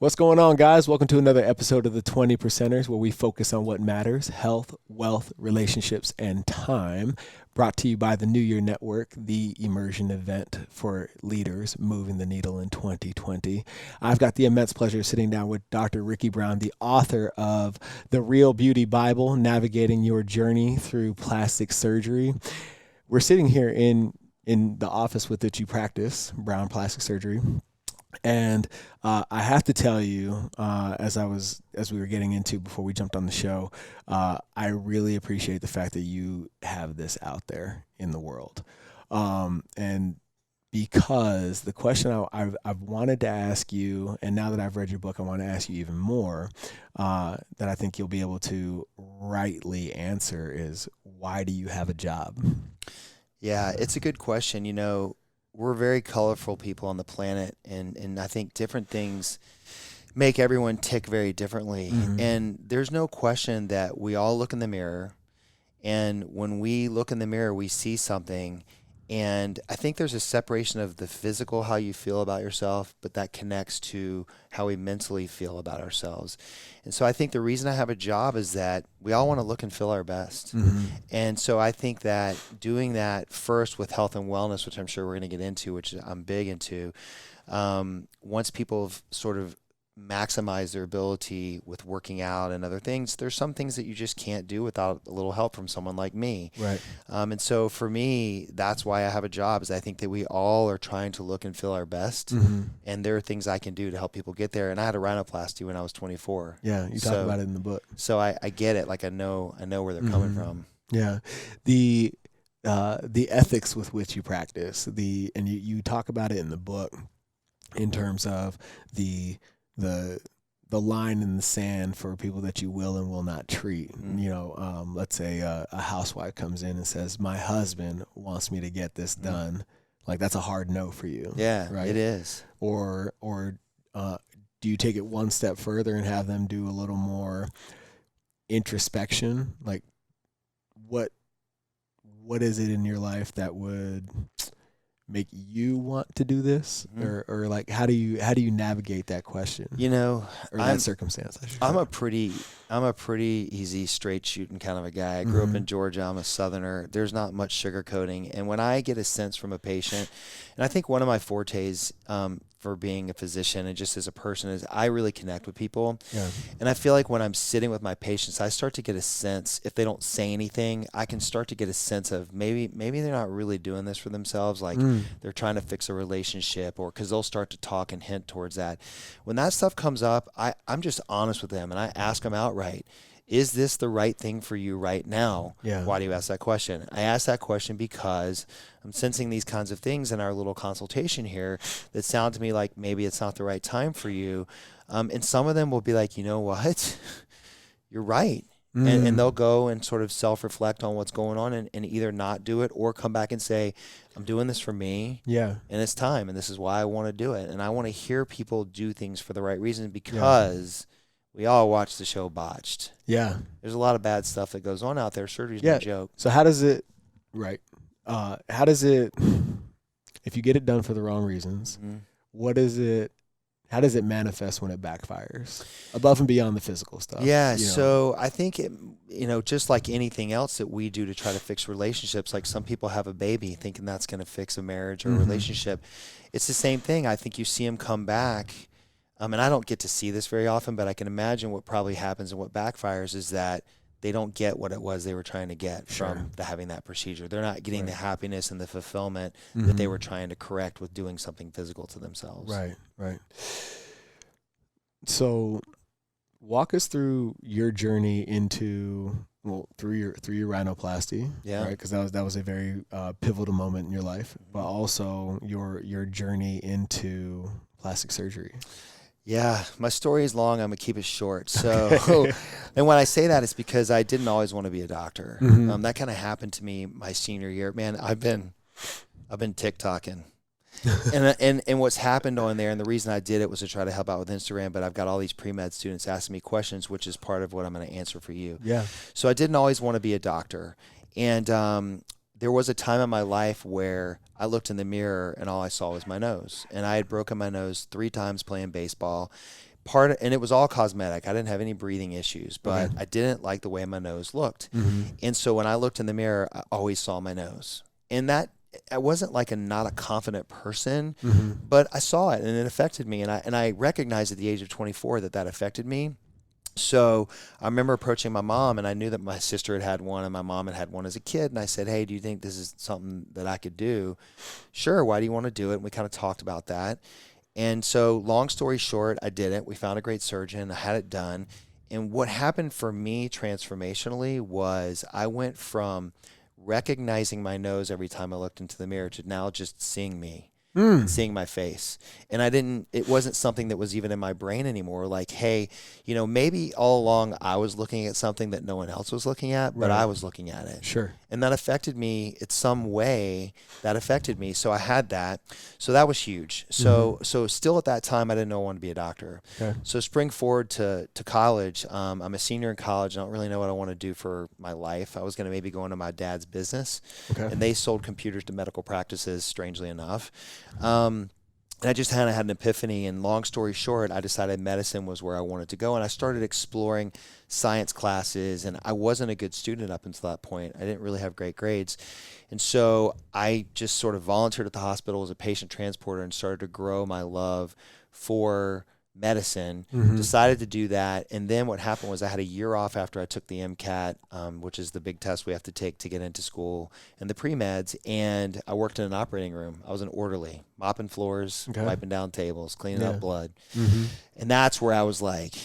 What's going on, guys? Welcome to another episode of the 20 Percenters, where we focus on what matters: health, wealth, relationships, and time. Brought to you by the New Year Network, the immersion event for leaders moving the needle in 2020. I've got the immense pleasure of sitting down with Dr. Ricky Brown, the author of The Real Beauty Bible, Navigating Your Journey Through Plastic Surgery. We're sitting here in the office with which you practice, Brown Plastic Surgery. And I have to tell you, as we were getting into before we jumped on the show, I really appreciate the fact that you have this out there in the world. And because the question I've wanted to ask you, and now that I've read your book, I want to ask you even more, that I think you'll be able to rightly answer is, why do you have a job? Yeah, it's a good question. You know, we're very colorful people on the planet, and I think different things make everyone tick very differently. Mm-hmm. And there's no question that we all look in the mirror, and when we look in the mirror, we see something. And I think there's a separation of the physical, how you feel about yourself, but that connects to how we mentally feel about ourselves. And so I think the reason I have a job is that we all want to look and feel our best. Mm-hmm. And so I think that doing that first with health and wellness, which I'm sure we're going to get into, which I'm big into, once people have sort of maximize their ability with working out and other things, there's some things that you just can't do without a little help from someone like me. Right. And so for me, that's why I have a job, is I think that we all are trying to look and feel our best. Mm-hmm. And there are things I can do to help people get there. And I had a rhinoplasty when I was 24. Yeah, you talk about it in the book. So I get it. Like I know where they're coming from. Yeah. The ethics with which you practice, and you talk about it in the book in terms of the line in the sand for people that you will and will not treat. Mm-hmm. You know, let's say a housewife comes in and says, my husband wants me to get this done. Like, that's a hard no for you. Yeah, right? It is. Or do you take it one step further and have them do a little more introspection? Like, what is it in your life that would make you want to do this? Mm-hmm. or like, how do you navigate that question, You know, or that circumstance? I'm a pretty easy, straight shooting kind of a guy. I grew up in Georgia. I'm a Southerner. There's not much sugarcoating. And when I get a sense from a patient, and I think one of my fortes for being a physician and just as a person is I really connect with people. Yeah. And I feel like when I'm sitting with my patients, I start to get a sense, if they don't say anything, I can start to get a sense of maybe they're not really doing this for themselves. Like they're trying to fix a relationship, or because they'll start to talk and hint towards that. When that stuff comes up, I'm just honest with them and I ask them outright, is this the right thing for you right now? Yeah. Why do you ask that question? I ask that question because I'm sensing these kinds of things in our little consultation here that sound to me like maybe it's not the right time for you. And some of them will be like, you know what? You're right. And they'll go and sort of self-reflect on what's going on and either not do it or come back and say, I'm doing this for me. Yeah. And it's time. And this is why I want to do it. And I want to hear people do things for the right reason, because we all watch the show Botched. Yeah. There's a lot of bad stuff that goes on out there. Surgery's no joke. So how does it, if you get it done for the wrong reasons, how does it manifest when it backfires above and beyond the physical stuff? Yeah. So I think just like anything else that we do to try to fix relationships, like some people have a baby thinking that's going to fix a marriage or a relationship. It's the same thing. I think you see them come back. And I don't get to see this very often, but I can imagine what probably happens and what backfires is that they don't get what it was they were trying to get from having that procedure. They're not getting the happiness and the fulfillment that they were trying to correct with doing something physical to themselves. Right. So walk us through your journey through your rhinoplasty, right? Because that was a very pivotal moment in your life, but also your journey into plastic surgery. Yeah, my story is long. I'm going to keep it short. So, and when I say that, it's because I didn't always want to be a doctor. That kind of happened to me my senior year. Man, I've been TikToking. and what's happened on there, and the reason I did it was to try to help out with Instagram, but I've got all these pre-med students asking me questions, which is part of what I'm going to answer for you. Yeah. So I didn't always want to be a doctor. And there was a time in my life where I looked in the mirror and all I saw was my nose. And I had broken my nose 3 times playing baseball. and it was all cosmetic. I didn't have any breathing issues, but I didn't like the way my nose looked. And so when I looked in the mirror, I always saw my nose. And that, I wasn't like not a confident person, but I saw it and it affected me. And I recognized at the age of 24 that affected me. So I remember approaching my mom, and I knew that my sister had one and my mom had one as a kid. And I said, hey, do you think this is something that I could do? Sure. Why do you want to do it? And we kind of talked about that. And so long story short, I did it. We found a great surgeon. I had it done. And what happened for me transformationally was I went from recognizing my nose every time I looked into the mirror to now just seeing me. Seeing my face. And it wasn't something that was even in my brain anymore. Like, hey, maybe all along I was looking at something that no one else was looking at, but I was looking at it. Sure. And that affected me in some way. That affected me. So I had that. So that was huge. So still at that time, I didn't know I wanted to be a doctor. Okay. So spring forward to college. I'm a senior in college. I don't really know what I want to do for my life. I was going to maybe go into my dad's business. Okay. And they sold computers to medical practices, strangely enough. And I just had an epiphany, and long story short, I decided medicine was where I wanted to go, and I started exploring science classes, and I wasn't a good student up until that point. I didn't really have great grades. And so I just sort of volunteered at the hospital as a patient transporter and started to grow my love for medicine, decided to do that. And then what happened was I had a year off after I took the MCAT, which is the big test we have to take to get into school, and the pre-meds. And I worked in an operating room. I was an orderly, mopping floors, wiping down tables, cleaning up blood. And that's where I was like,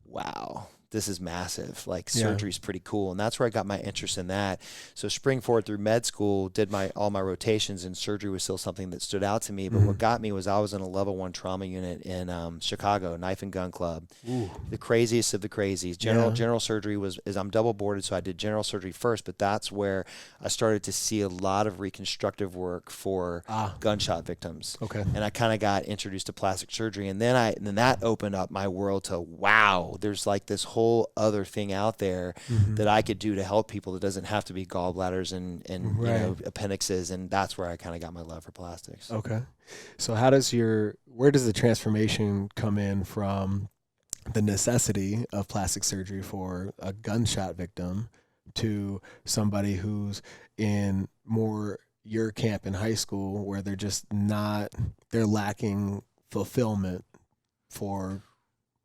wow, this is massive. Like surgery's pretty cool. And that's where I got my interest in that. So spring forward through med school, did all my rotations, and surgery was still something that stood out to me. But what got me was I was in a level 1 trauma unit in Chicago, Knife and Gun Club. Ooh. The craziest of the crazies. General surgery I'm double boarded, so I did general surgery first, but that's where I started to see a lot of reconstructive work for gunshot victims. Okay. And I kind of got introduced to plastic surgery, and then that opened up my world to, wow, there's like this whole other thing out there that I could do to help people that doesn't have to be gallbladders and appendixes. And that's where I kind of got my love for plastics. Okay. So where does the transformation come in from the necessity of plastic surgery for a gunshot victim to somebody who's in more your camp in high school, where they're lacking fulfillment for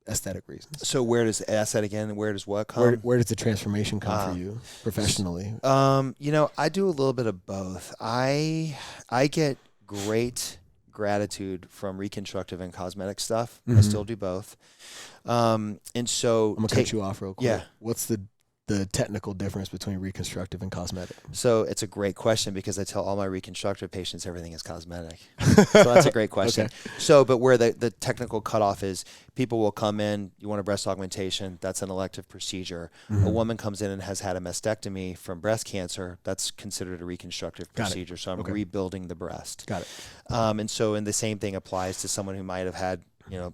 aesthetic reasons? So where does where does what come? Where does the transformation come for you professionally? I do a little bit of both. I get great gratitude from reconstructive and cosmetic stuff. I still do both. And so I'm gonna cut you off real quick. Yeah. What's the technical difference between reconstructive and cosmetic? So it's a great question, because I tell all my reconstructive patients everything is cosmetic. So that's a great question. Okay. So, but where the technical cutoff is, people will come in, you want a breast augmentation, that's an elective procedure. A woman comes in and has had a mastectomy from breast cancer, that's considered a reconstructive procedure. So I'm rebuilding the breast. Got it. And the same thing applies to someone who might have had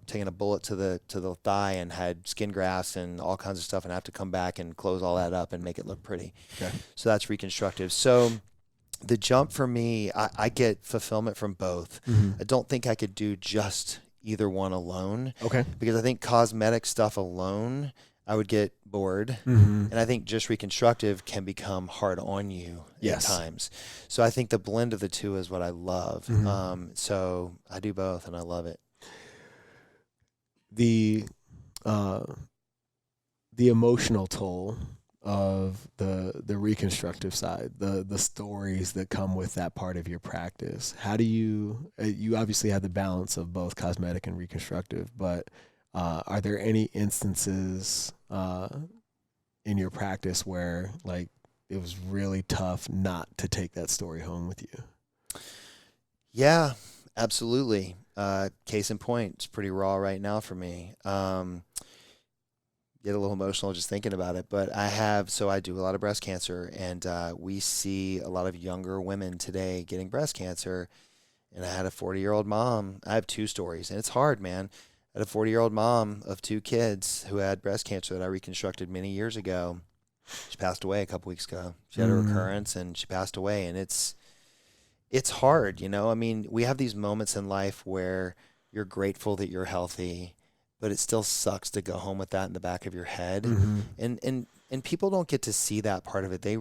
taking a bullet to the thigh and had skin grafts and all kinds of stuff, and have to come back and close all that up and make it look pretty. Okay. So that's reconstructive. So the jump for me, I get fulfillment from both. I don't think I could do just either one alone. Okay. Because I think cosmetic stuff alone, I would get bored. And I think just reconstructive can become hard on you at times. So I think the blend of the two is what I love. So I do both, and I love it. The emotional toll of the reconstructive side, the stories that come with that part of your practice. How do you obviously have the balance of both cosmetic and reconstructive, but are there any instances in your practice where like it was really tough not to take that story home with you? Yeah, absolutely. Case in point, it's pretty raw right now for me. Get a little emotional just thinking about it, but I do a lot of breast cancer, and we see a lot of younger women today getting breast cancer. And I had a 40-year-old mom. I have two stories, and it's hard, man. I had a 40-year-old mom of 2 kids who had breast cancer that I reconstructed many years ago. She passed away a couple weeks ago. She had a recurrence, and she passed away, and it's hard, I mean, we have these moments in life where you're grateful that you're healthy, but it still sucks to go home with that in the back of your head. Mm-hmm. And people don't get to see that part of it. They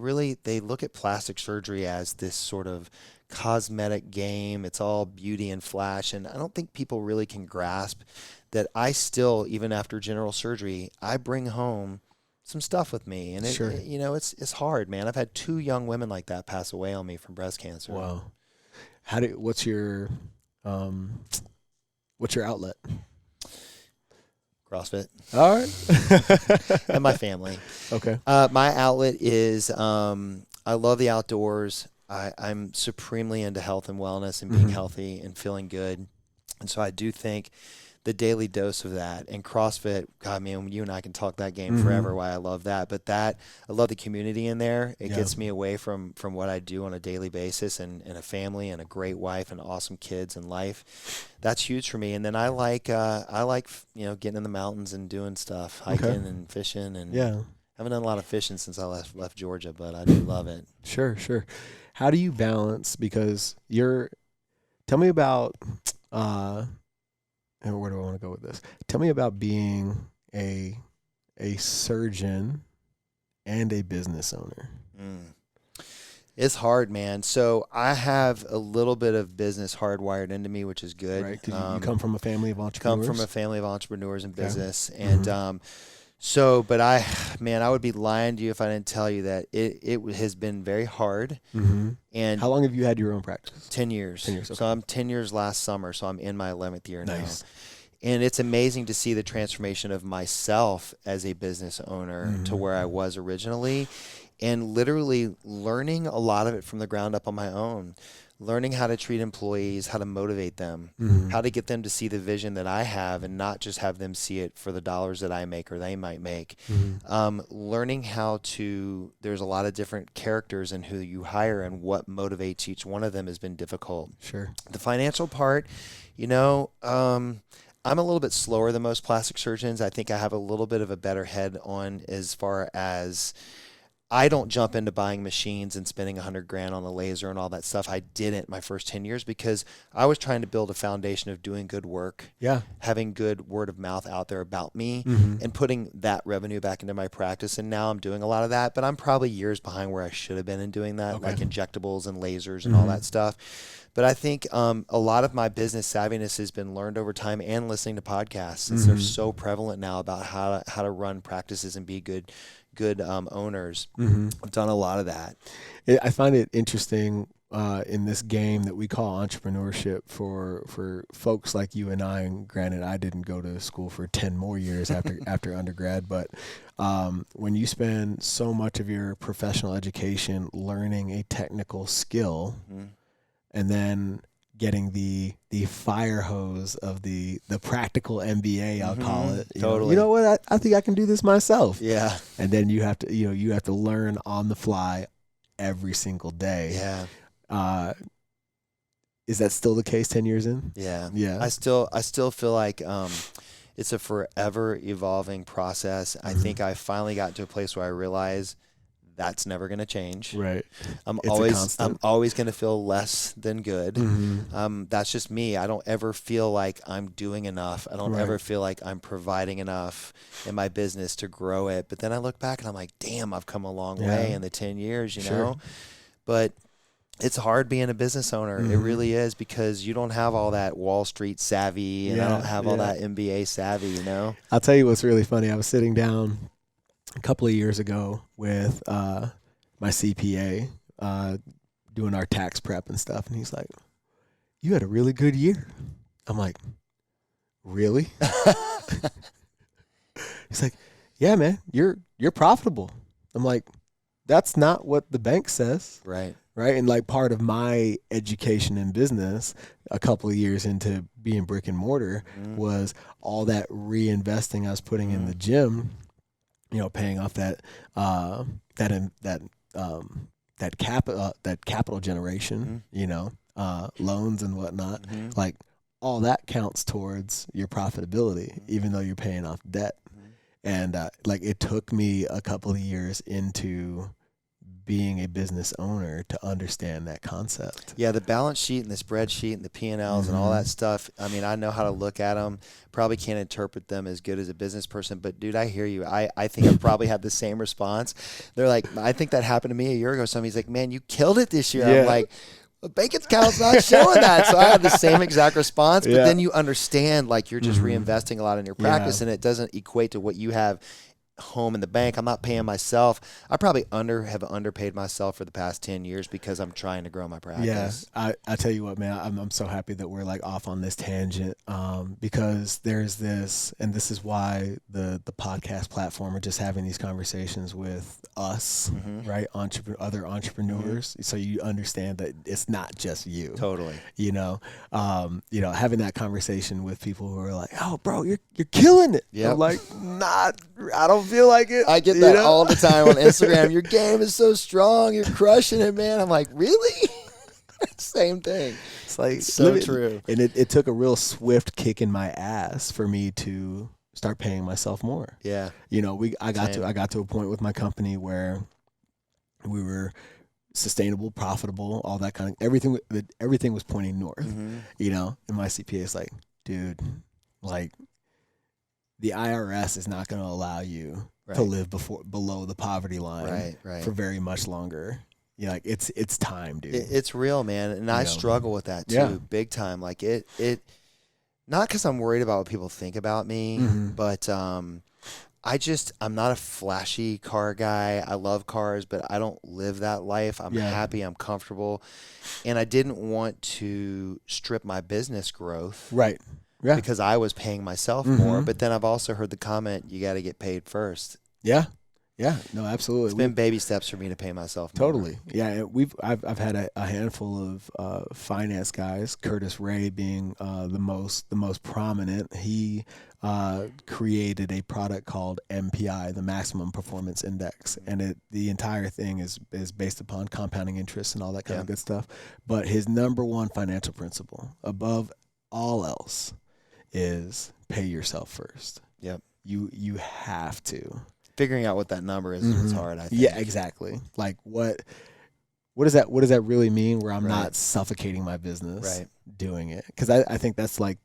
look at plastic surgery as this sort of cosmetic game. It's all beauty and flash. And I don't think people really can grasp that I still, even after general surgery, I bring home some stuff with me. And Sure. It's hard, man. I've had 2 young women like that pass away on me from breast cancer. Wow. What's your outlet? CrossFit. All right. And my family. Okay. My outlet is I love the outdoors. I'm supremely into health and wellness and being healthy and feeling good. And so I do think the daily dose of that and CrossFit, God, man, you and I can talk that game forever, why I love that. But I love the community in there. It gets me away from what I do on a daily basis and a family and a great wife and awesome kids and life. That's huge for me. And then I like getting in the mountains and doing stuff, hiking and fishing. And I haven't done a lot of fishing since I left Georgia, but I do love it. Sure. How do you balance, because tell me about, and where do I want to go with this? Tell me about being a surgeon and a business owner. It's hard, man. So I have a little bit of business hardwired into me, which is good. Right, because you come from a family of entrepreneurs. Come from a family of entrepreneurs in business. And but I would be lying to you if I didn't tell you that it has been very hard. And how long have you had your own practice? 10 years. 10 years. Okay. So I'm 10 years last summer. So I'm in my 11th year Nice. now. And it's amazing to see the transformation of myself as a business owner to where I was originally, and literally learning a lot of it from the ground up on my own. Learning how to treat employees, how to motivate them, how to get them to see the vision that I have and not just have them see it for the dollars that I make or they might make. Learning there's a lot of different characters in who you hire and what motivates each one of them has been difficult. Sure. The financial part, I'm a little bit slower than most plastic surgeons. I think I have a little bit of a better head on as far as I don't jump into buying machines and spending $100,000 on the laser and all that stuff. I didn't my first 10 years because I was trying to build a foundation of doing good work, having good word of mouth out there about me and putting that revenue back into my practice. And now I'm doing a lot of that, but I'm probably years behind where I should have been in doing that, like injectables and lasers and all that stuff. But I think a lot of my business savviness has been learned over time and listening to podcasts, since they're so prevalent now about how to run practices and be good owners. I've done a lot of that. I find it interesting in this game that we call entrepreneurship for folks like you and I. And granted, I didn't go to school for 10 more years after undergrad, but when you spend so much of your professional education learning a technical skill, and then getting the fire hose of the practical MBA, I'll call it. Totally. You know what? I think I can do this myself. Yeah. And then you have to learn on the fly every single day. Yeah. Is that still the case 10 years in? Yeah. Yeah. I still feel like it's a forever evolving process. I think I finally got to a place where I realize that's never going to change. Right. I'm always going to feel less than good. That's just me. I don't ever feel like I'm doing enough. I don't ever feel like I'm providing enough in my business to grow it. But then I look back and I'm like, damn, I've come a long way in the 10 years, you know? But it's hard being a business owner. It really is, because you don't have all that Wall Street savvy and I don't have all that MBA savvy, you know? I'll tell you what's really funny. I was sitting down a couple of years ago with my CPA doing our tax prep and stuff, and he's like, "You had a really good year." I'm like, "Really?" He's like, "Yeah, man, you're profitable." I'm like, "That's not what the bank says." Right. And like part of my education in business a couple of years into being brick and mortar was all that reinvesting I was putting in the gym, paying off that capital generation, loans and whatnot. Like all that counts towards your profitability, even though you're paying off debt. And like it took me a couple of years into being a business owner to understand that concept. Yeah, the balance sheet and the spreadsheet and the P&Ls and all that stuff. I mean, I know how to look at them. Probably can't interpret them as good as a business person, but dude, I hear you. I think I probably had the same response. They're like, I think that happened to me a year ago. Somebody's like, man, you killed it this year. Yeah. I'm like, the bank account's not showing that. So I had the same exact response, but then you understand, like, you're just reinvesting a lot in your practice, and it doesn't equate to what you have home in the bank. I'm not paying myself. I probably have underpaid myself for the past 10 years because I'm trying to grow my practice. Yeah, I tell you what, man, I'm so happy that we're like off on this tangent, because there's this, and this is why the podcast platform are just having these conversations with us, right? Other entrepreneurs, so you understand that it's not just you. Totally. Having that conversation with people who are like, oh, bro, you're killing it. Yep. I'm like, I don't feel like it. I get that all the time on Instagram. Your game is so strong. You're crushing it, man. I'm like, really? Same thing. It's like so true. And it took a real swift kick in my ass for me to start paying myself more. Yeah. I got to a point with my company where we were sustainable, profitable, all that kind of everything was pointing north. And my CPA is like, dude, like, the IRS is not going to allow you to live below the poverty line for very much longer. Like it's time, dude. It's real, man. And I struggle with that too, big time. Like it not because I'm worried about what people think about me, but I'm not a flashy car guy. I love cars, but I don't live that life. I'm happy. I'm comfortable. And I didn't want to strip my business growth. Right. Yeah. Because I was paying myself more, but then I've also heard the comment, you got to get paid first. Yeah. Yeah. No, absolutely. It's been baby steps for me to pay myself more. Totally. Yeah. I've had a handful of finance guys, Curtis Ray being the most prominent. He created a product called MPI, the Maximum Performance Index, and the entire thing is based upon compounding interest and all that kind of good stuff. But his number one financial principle, above all else, is pay yourself first. Yep. You have to. Figuring out what that number is is hard, I think. Yeah, exactly. Like what does that really mean where I'm not suffocating my business doing it? Because I think that's like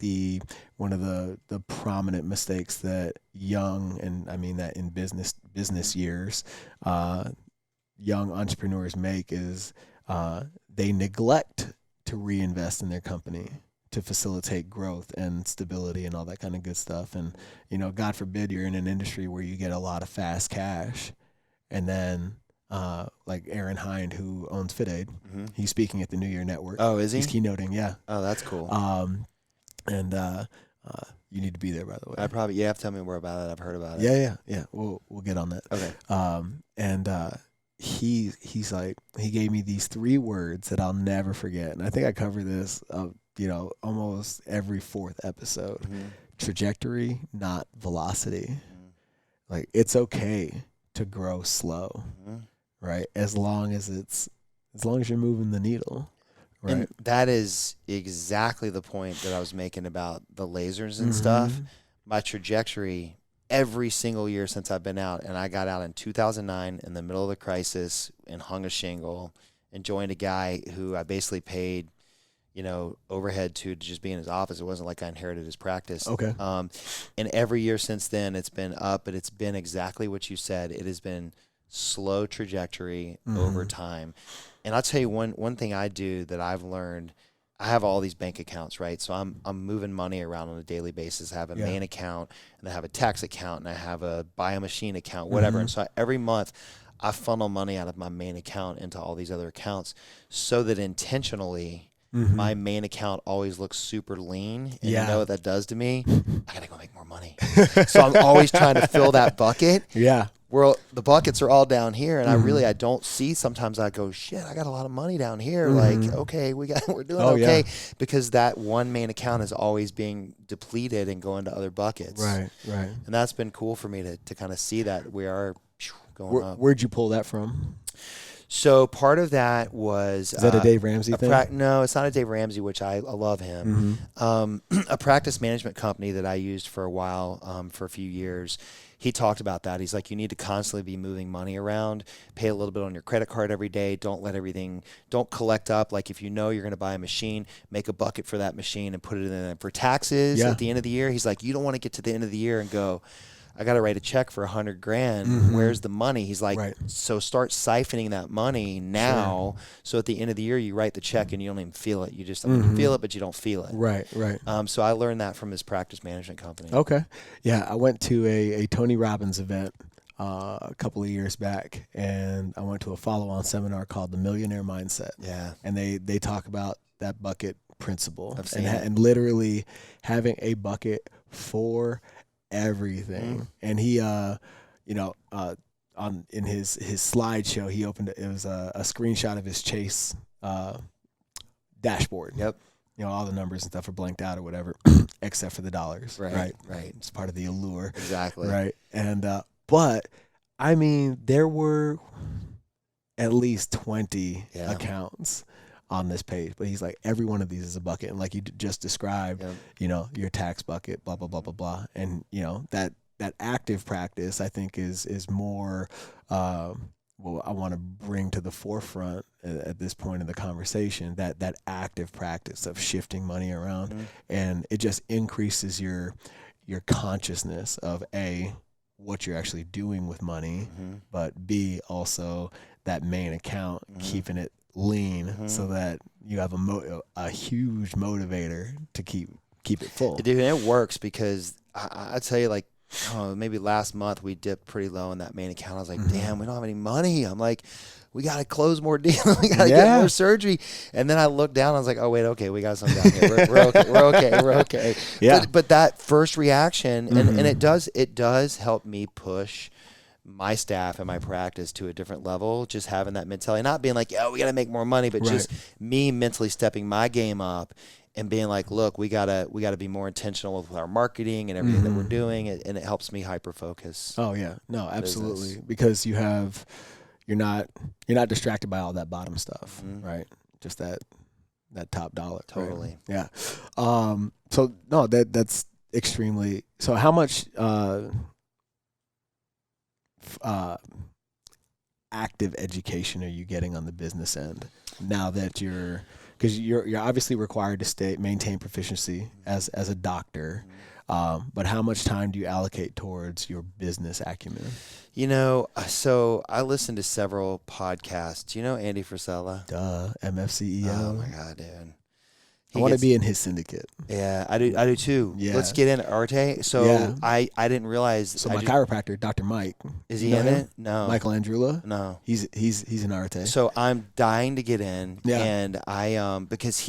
one of the prominent mistakes that young, and I mean that in business years, young entrepreneurs make is they neglect to reinvest in their company to facilitate growth and stability and all that kind of good stuff. And, God forbid you're in an industry where you get a lot of fast cash, and then like Aaron Hind, who owns FitAid, he's speaking at the New Year Network. Oh, is he? He's keynoting, yeah. Oh, that's cool. And you need to be there, by the way. You have to tell me more about it. I've heard about it. Yeah. We'll get on that. Okay. He's like, he gave me these 3 words that I'll never forget. And I think I cover this almost every 4th episode. Trajectory, not velocity. Like, it's okay to grow slow, right? As long as you're moving the needle, right? And that is exactly the point that I was making about the lasers and stuff. My trajectory every single year since I've been out, and I got out in 2009 in the middle of the crisis and hung a shingle and joined a guy who I basically paid overhead to just be in his office. It wasn't like I inherited his practice. Okay. And every year since then, it's been up, but it's been exactly what you said. It has been slow trajectory over time. And I'll tell you one thing I do that I've learned. I have all these bank accounts, right? So I'm moving money around on a daily basis. I have a main account, and I have a tax account, and I have a buy a machine account, whatever. And so every month, I funnel money out of my main account into all these other accounts, so that intentionally, my main account always looks super lean. And you know what that does to me? I gotta go make more money. So I'm always trying to fill that bucket. Yeah. Where the buckets are all down here, and I don't see. Sometimes I go, shit, I got a lot of money down here. Like, okay, we're doing okay, because that one main account is always being depleted and going to other buckets. Right. And that's been cool for me to kind of see that we are going up. Where'd you pull that from? So part of that was... Is that a Dave Ramsey thing? No, it's not a Dave Ramsey, which I love him. A practice management company that I used for a while, for a few years, he talked about that. He's like, you need to constantly be moving money around, pay a little bit on your credit card every day. Don't collect up. Like if you know you're going to buy a machine, make a bucket for that machine and put it in there. For taxes at the end of the year, he's like, you don't want to get to the end of the year and go, I got to write a check for $100,000. Where's the money? He's like, so start siphoning that money now. So at the end of the year, you write the check and you don't even feel it. You just you feel it, but you don't feel it. Right. So I learned that from his practice management company. Okay. Yeah. I went to a Tony Robbins event a couple of years back, and I went to a follow-on seminar called The Millionaire Mindset. Yeah. And they talk about that bucket principle and literally having a bucket for everything. And he in his slideshow, he opened it was a screenshot of his Chase dashboard. Yep. All the numbers and stuff are blanked out or whatever, except for the dollars. Right. It's part of the allure. Exactly. Right. And but I mean, there were at least 20 accounts on this page, but he's like, every one of these is a bucket, and like you just described, your tax bucket, blah blah blah blah blah, and that active practice, I think, is more what I want to bring to the forefront at this point in the conversation. That active practice of shifting money around, and it just increases your consciousness of A, what you're actually doing with money, but B, also that main account, keeping it lean so that you have a huge motivator to keep it full. Dude, and it works because I tell you, like, maybe last month we dipped pretty low in that main account. I was like, damn, we don't have any money. I'm like, we got to close more deals. We got to get more surgery. And then I looked down. I was like, oh, wait, okay, we got some down here. We're okay. We're okay. Yeah. But that first reaction, and it does help me push my staff and my practice to a different level, just having that mentality, not being like, we got to make more money, but just me mentally stepping my game up and being like, look, we gotta be more intentional with our marketing and everything that we're doing, and it helps me hyper focus. Oh yeah, no, absolutely, because you're not distracted by all that bottom stuff, right? Just that top dollar. Totally. Right? Yeah. So no, that's extremely. So how much active education are you getting on the business end now that because you're obviously required to maintain proficiency as a doctor, but how much time do you allocate towards your business acumen? So I listen to several podcasts. Do you know Andy Frisella? MFCEO. Oh my God, dude. I want to be in his syndicate. Yeah, I do too. Yeah. Let's get in Arte. So I didn't realize. So my chiropractor, Dr. Mike. Is he in it? No. Michael Andrula? No. He's in Arte. So I'm dying to get in. Yeah. And I because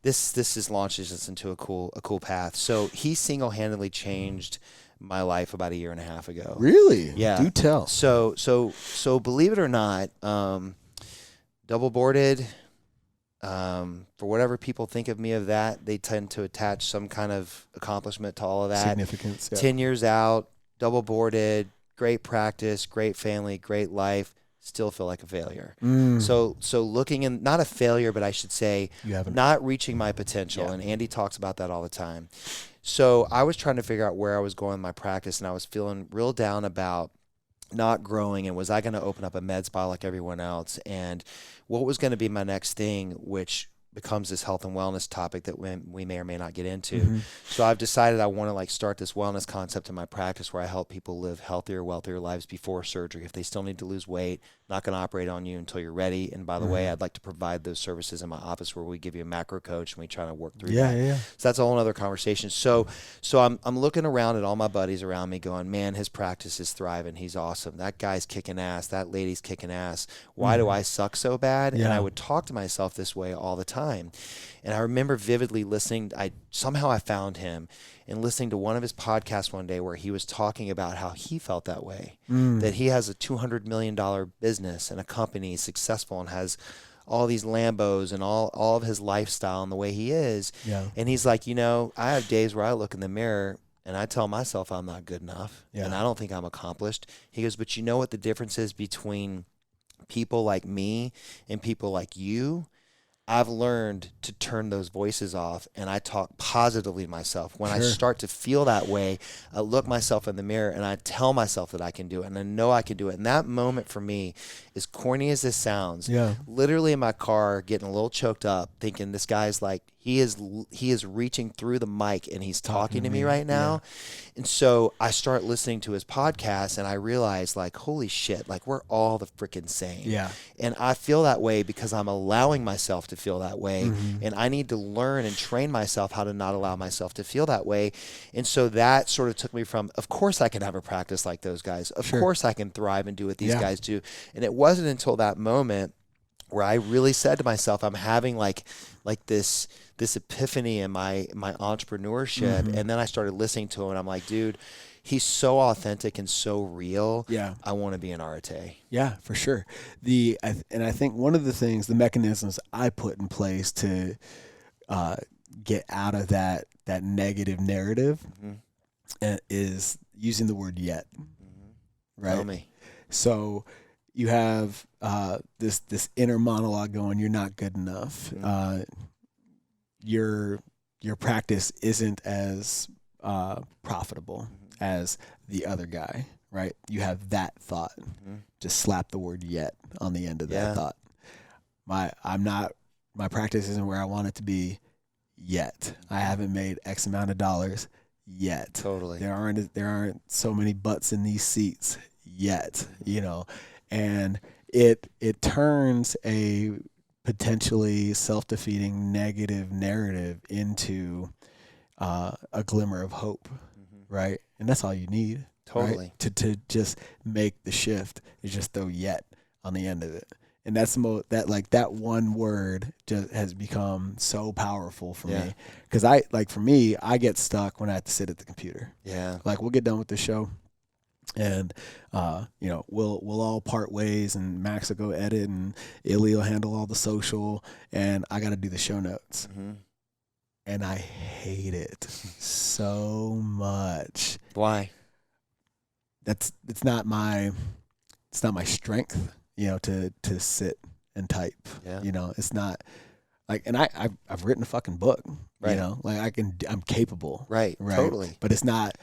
this just launches us into a cool path. So he single-handedly changed my life about 1.5 years ago. Really? Yeah. Do tell. So believe it or not, double boarded. For whatever people think of me of that, they tend to attach some kind of accomplishment to all of that. Significance. Yeah. 10 years out, double boarded, great practice, great family, great life, still feel like a failure. So looking in, not a failure, but I should say not reaching my potential. Yeah. And Andy talks about that all the time. So I was trying to figure out where I was going in my practice, and I was feeling real down about not growing, and was I going to open up a med spa like everyone else, and what was going to be my next thing, which becomes this health and wellness topic that we may or may not get into. So I've decided I want to start this wellness concept in my practice where I help people live healthier, wealthier lives before surgery. If they still need to lose weight, not going to operate on you until you're ready. And by the way, I'd like to provide those services in my office where we give you a macro coach and we try to work through that. Yeah. So that's a whole other conversation. So I'm looking around at all my buddies around me going, man, his practice is thriving. He's awesome. That guy's kicking ass. That lady's kicking ass. Why do I suck so bad? Yeah. And I would talk to myself this way all the time. And I remember vividly listening. I found him and listening to one of his podcasts one day where he was talking about how he felt that way, that he has a $200 million business and a company, he's successful and has all these Lambos and all of his lifestyle and the way he is. Yeah. And he's like, I have days where I look in the mirror and I tell myself I'm not good enough and I don't think I'm accomplished. He goes, but you know what the difference is between people like me and people like you, I've learned to turn those voices off, and I talk positively to myself. When I start to feel that way, I look myself in the mirror and I tell myself that I can do it, and I know I can do it. And that moment for me, as corny as this sounds, literally in my car getting a little choked up thinking this guy's like, he is reaching through the mic and he's talking to me right now. And so I start listening to his podcast and I realize like, holy shit, like we're all the freaking same. And I feel that way because I'm allowing myself to feel that way. And I need to learn and train myself how to not allow myself to feel that way. And so that sort of took me from, of course I can have a practice like those guys. Of course I can thrive and do what these guys do. And it wasn't until that moment where I really said to myself, I'm having like this epiphany in my entrepreneurship. And then I started listening to him and I'm like, dude, he's so authentic and so real. I want to be an Arte. Yeah, for sure. And I think one of the things, the mechanisms I put in place to get out of that negative narrative is using the word yet. Right. Tell me. So you have this inner monologue going, you're not good enough. Your practice isn't as profitable as the other guy, right? You have that thought. Just slap the word yet on the end of that thought. My practice isn't where I want it to be yet. I haven't made X amount of dollars yet. Totally. There aren't so many butts in these seats yet, and it turns a potentially self-defeating negative narrative into a glimmer of hope, right? And that's all you need. Totally. Right? To just make the shift is just throw yet on the end of it. And that's that one word just has become so powerful for me. Because for me, I get stuck when I have to sit at the computer. Like we'll get done with the show and we'll all part ways and Max will go edit and Illy will handle all the social and I got to do the show notes. And I hate it so much. Why? It's not my strength, to sit and type. It's not like, and I've written a fucking book, I'm capable. Right. Totally. But it's not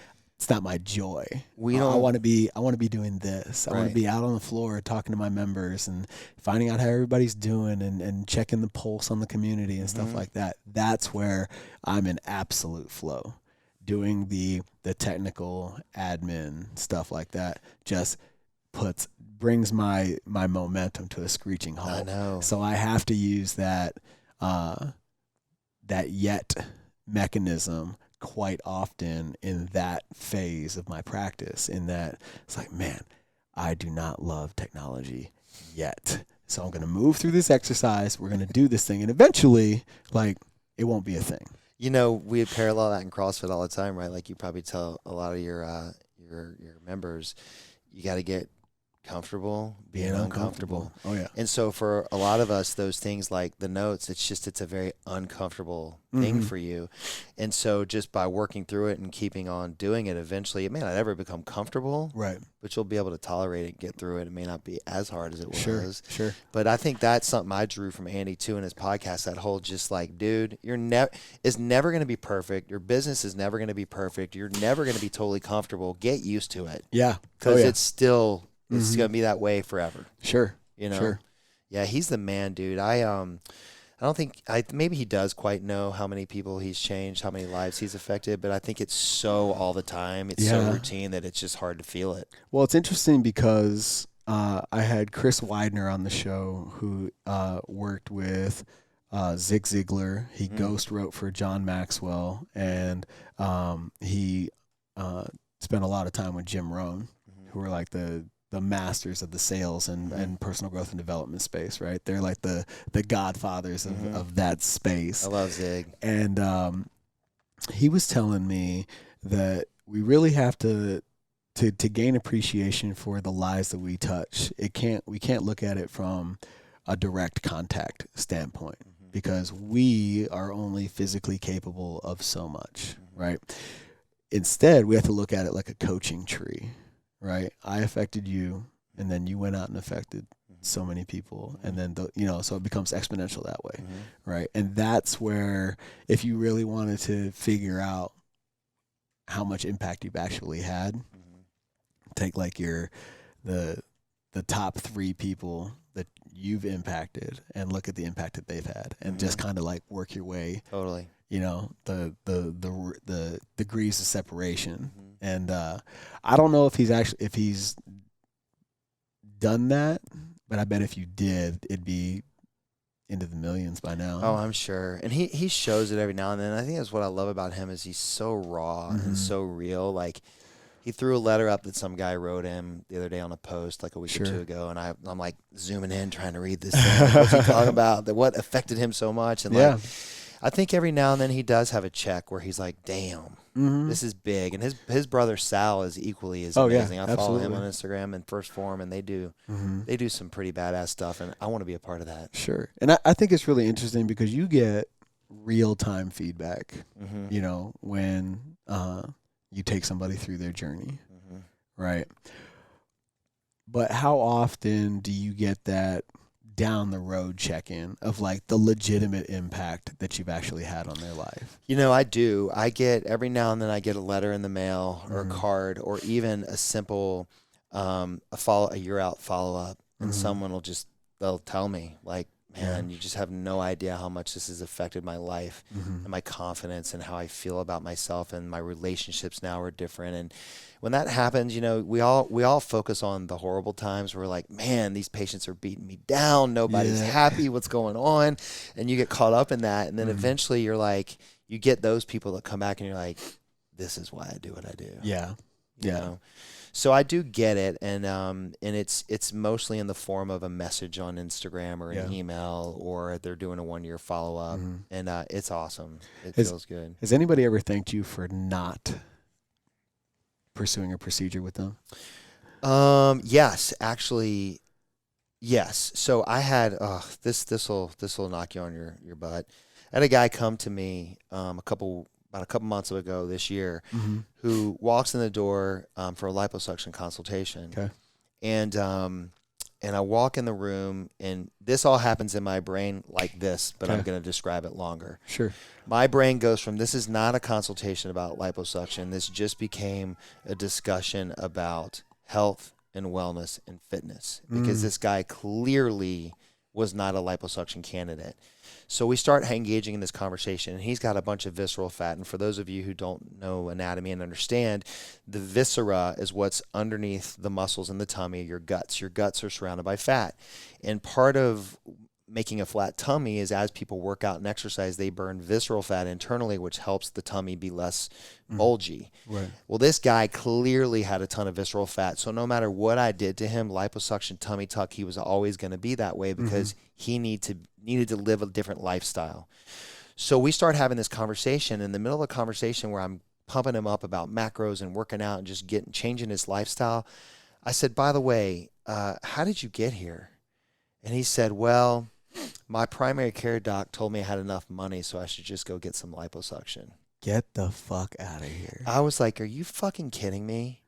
my joy. I want to be doing this. I want to be out on the floor talking to my members and finding out how everybody's doing and checking the pulse on the community and stuff like that. That's where I'm in absolute flow. Doing the technical admin stuff like that just brings my momentum to a screeching halt. I know. So I have to use that yet mechanism quite often in that phase of my practice, in that it's like, man, I do not love technology yet. So I'm going to move through this exercise. We're going to do this thing. And eventually, it won't be a thing. We parallel that in CrossFit all the time, right? Like you probably tell a lot of your members, you got to get comfortable being uncomfortable. Oh yeah. And so for a lot of us, those things like the notes, it's a very uncomfortable thing for you. And so just by working through it and keeping on doing it, eventually it may not ever become comfortable, right? But you'll be able to tolerate it and get through it. It may not be as hard as it was. Sure. But I think that's something I drew from Andy too in his podcast, that whole just like, dude, it's never going to be perfect. Your business is never going to be perfect. You're never going to be totally comfortable. Get used to it. Yeah. Because it's still... It's going to be that way forever. Sure. Sure. Yeah, he's the man, dude. I don't think maybe he does quite know how many people he's changed, how many lives he's affected, but I think it's so all the time. It's so routine that it's just hard to feel it. Well, it's interesting because I had Chris Widener on the show who worked with Zig Ziglar. He ghost wrote for John Maxwell, and he spent a lot of time with Jim Rohn, who were like the masters of the sales and personal growth and development space, right? They're like the godfathers of that space. I love Zig. And he was telling me that we really have to gain appreciation for the lives that we touch. We can't look at it from a direct contact standpoint because we are only physically capable of so much, right? Instead, we have to look at it like a coaching tree. Right, I affected you, and then you went out and affected so many people, and then so it becomes exponential that way, right? And that's where, if you really wanted to figure out how much impact you've actually had, take like the top 3 people that you've impacted and look at the impact that they've had, and just kind of like work your way. Totally. The degrees of separation. And I don't know if he's done that, but I bet if you did, it'd be into the millions by now. Oh, I'm sure. And he shows it every now and then. I think that's what I love about him, is he's so raw and so real. Like, he threw a letter up that some guy wrote him the other day on a post like a week or 2 ago, and I'm like zooming in trying to read this thing. Like, what's he talking about? What affected him so much? And like, I think every now and then he does have a check where he's like, damn, this is big. And his brother Sal is equally as amazing. I follow him on Instagram and First Form, and they do some pretty badass stuff, and I want to be a part of that. Sure. And I think it's really interesting because you get real-time feedback, when you take somebody through their journey, right? But how often do you get that down the road check-in of like the legitimate impact that you've actually had on their life? I do. I get, every now and then I get a letter in the mail or a card, or even a simple a year out follow-up, and someone they'll tell me like, man, you just have no idea how much this has affected my life and my confidence and how I feel about myself, and my relationships now are different. And when that happens, we all focus on the horrible times. We're like, man, these patients are beating me down. Nobody's happy. What's going on? And you get caught up in that. And then eventually you're like, you get those people that come back and you're like, this is why I do what I do. Yeah. You know? So I do get it, and it's mostly in the form of a message on Instagram or an email, or they're doing a 1-year follow-up, and it's awesome. It feels good. Has anybody ever thanked you for not pursuing a procedure with them? Yes, actually, yes. So I had this will knock you on your butt. I had a guy come to me about a couple months ago this year, who walks in the door for a liposuction consultation. Okay. And I walk in the room, and this all happens in my brain like this, but I'm going to describe it longer. Sure. My brain goes from, this is not a consultation about liposuction. This just became a discussion about health and wellness and fitness, because this guy clearly was not a liposuction candidate. So we start engaging in this conversation, and he's got a bunch of visceral fat. And for those of you who don't know anatomy and understand, the viscera is what's underneath the muscles in the tummy, your guts. Your guts are surrounded by fat. And part of making a flat tummy is, as people work out and exercise, they burn visceral fat internally, which helps the tummy be less bulgy. Right. Well, this guy clearly had a ton of visceral fat. So no matter what I did to him, liposuction, tummy tuck, he was always going to be that way, because he needed to live a different lifestyle. So we start having this conversation. In the middle of the conversation, where I'm pumping him up about macros and working out and just changing his lifestyle, I said, by the way, how did you get here? And he said, well, my primary care doc told me I had enough money, so I should just go get some liposuction. Get the fuck out of here. I was like, are you fucking kidding me?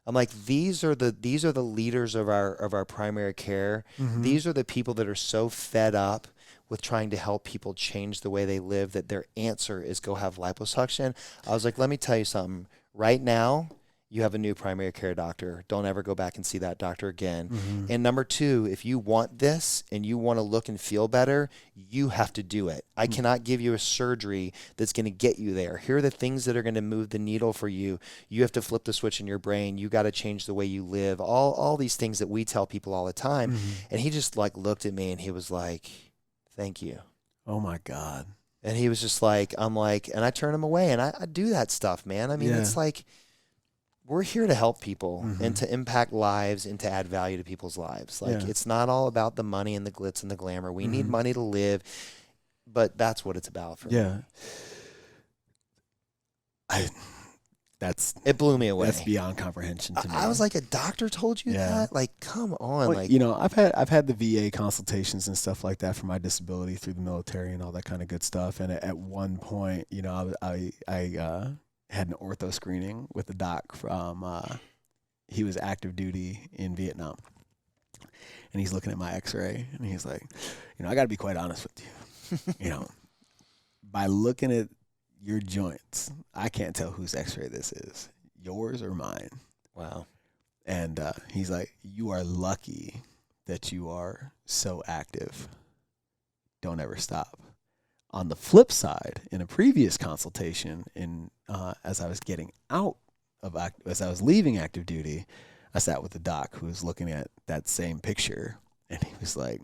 I'm like, these are the leaders of our primary care. These are the people that are so fed up with trying to help people change the way they live that their answer is go have liposuction. I was like, let me tell you something. Right now, you have a new primary care doctor. Don't ever go back and see that doctor again. And number 2, if you want this and you want to look and feel better, you have to do it. I cannot give you a surgery that's going to get you there. Here are the things that are going to move the needle for you. You have to flip the switch in your brain. You got to change the way you live. All these things that we tell people all the time. And he just like looked at me and he was like, thank you. Oh my God. And he was just like, I'm like, and I turn him away, and I do that stuff, man. I mean, it's like, we're here to help people and to impact lives and to add value to people's lives. Like, it's not all about the money and the glitz and the glamour. We need money to live, but that's what it's about for me. It blew me away. That's beyond comprehension to me. I was like, a doctor told you that? Like, come on. Well, like, I've had the VA consultations and stuff like that for my disability through the military and all that kind of good stuff. And at one point, I had an ortho screening with a doc from he was active duty in Vietnam, and he's looking at my x-ray, and he's like, I got to be quite honest with you. By looking at your joints, I can't tell whose x-ray this is, yours or mine. Wow. And he's like, you are lucky that you are so active. Don't ever stop. On the flip side, in a previous consultation, as I was leaving active duty, I sat with the doc who was looking at that same picture, and he was like,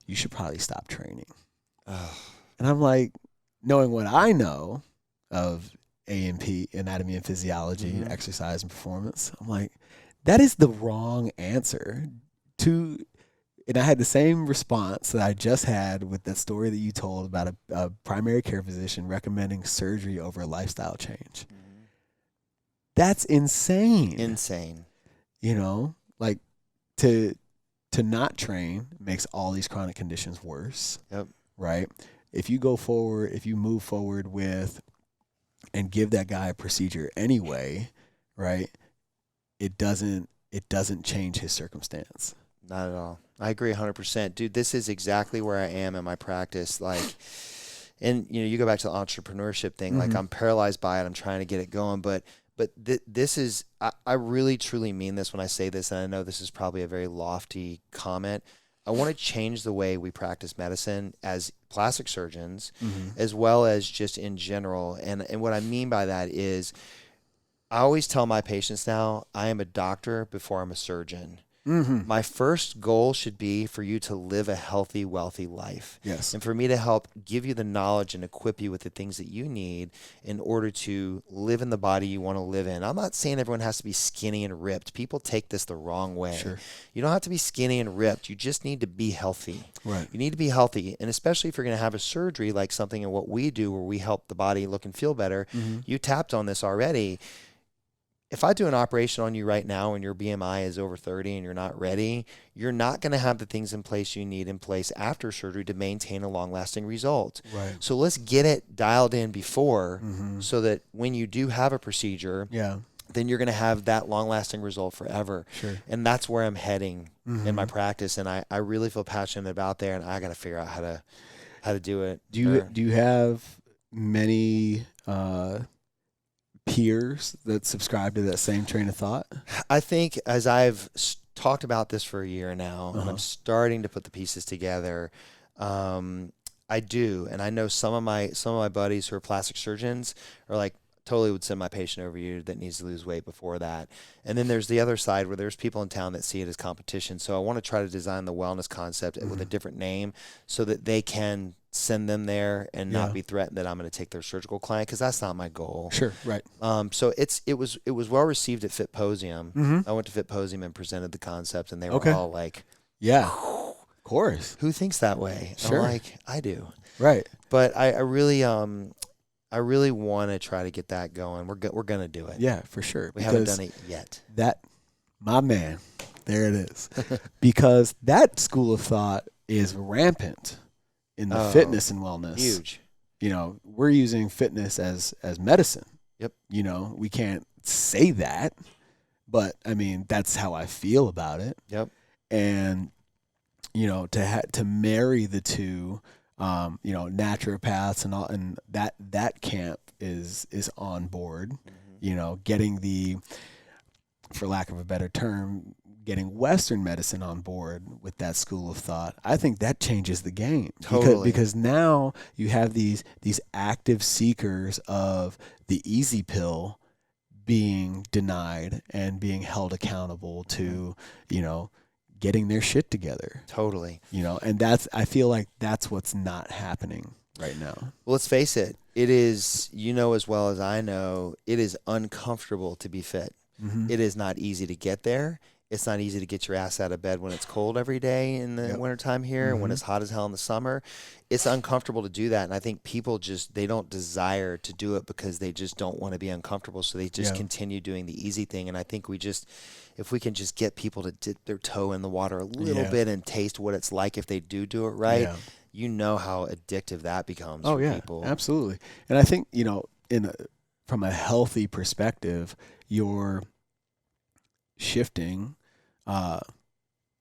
you should probably stop training. And I'm like, knowing what I know of A&P, anatomy and physiology, exercise and performance, I'm like, that is the wrong answer to. And I had the same response that I just had with that story that you told about a primary care physician recommending surgery over a lifestyle change. That's insane. Insane. Like to not train makes all these chronic conditions worse. Yep. Right? If you move forward with and give that guy a procedure anyway, right? It doesn't change his circumstance. Not at all. I agree 100%. Dude, this is exactly where I am in my practice. Like, and you go back to the entrepreneurship thing, like I'm paralyzed by it. I'm trying to get it going, but this is, I really truly mean this when I say this, and I know this is probably a very lofty comment. I want to change the way we practice medicine as plastic surgeons, as well as just in general. And what I mean by that is, I always tell my patients now, I am a doctor before I'm a surgeon. My first goal should be for you to live a healthy, wealthy life. Yes. And for me to help give you the knowledge and equip you with the things that you need in order to live in the body you want to live in. I'm not saying everyone has to be skinny and ripped. People take this the wrong way. Sure. You don't have to be skinny and ripped. You just need to be healthy. Right. You need to be healthy. And especially if you're going to have a surgery like something in what we do where we help the body look and feel better, you tapped on this already. If I do an operation on you right now and your BMI is over 30 and you're not ready, you're not going to have the things in place you need in place after surgery to maintain a long-lasting result. Right. So let's get it dialed in before so that when you do have a procedure, then you're going to have that long-lasting result forever. Sure. And that's where I'm heading in my practice, and I really feel passionate about there, and I got to figure out how to do it. Do you have many peers that subscribe to that same train of thought? I think as I've talked about this for a year now, and I'm starting to put the pieces together, I do, and I know some of my buddies who are plastic surgeons are like, totally would send my patient over you that needs to lose weight before that. And then there's the other side where there's people in town that see it as competition. So I want to try to design the wellness concept with a different name so that they can send them there and not be threatened that I'm going to take their surgical client, because that's not my goal. Sure, right. So it was well received at Fitposium. I went to Fitposium and presented the concept, and they were all like, "Yeah, of course. Who thinks that way?" Sure. I'm like, I do. Right. But I really want to try to get that going. We're going to do it. Yeah, for sure. We haven't done it yet. That, my man, there it is. Because that school of thought is rampant in the fitness and wellness. Huge. We're using fitness as medicine. Yep. We can't say that, but I mean, that's how I feel about it. Yep. And, to marry the two, naturopaths and all, and that camp is on board, getting for lack of a better term, getting Western medicine on board with that school of thought. I think that changes the game. Totally. Because now you have these active seekers of the easy pill being denied and being held accountable to, getting their shit together. Totally. And I feel like that's what's not happening right now. Well, let's face it. It is, as well as I know, it is uncomfortable to be fit. It is not easy to get there. It's not easy to get your ass out of bed when it's cold every day in the wintertime here, and when it's hot as hell in the summer. It's uncomfortable to do that, and I think people they don't desire to do it because they just don't want to be uncomfortable, so they just continue doing the easy thing. And I think if we can just get people to dip their toe in the water a little bit and taste what it's like if they do it right, how addictive that becomes for people. Absolutely. And I think, from a healthy perspective, you're shifting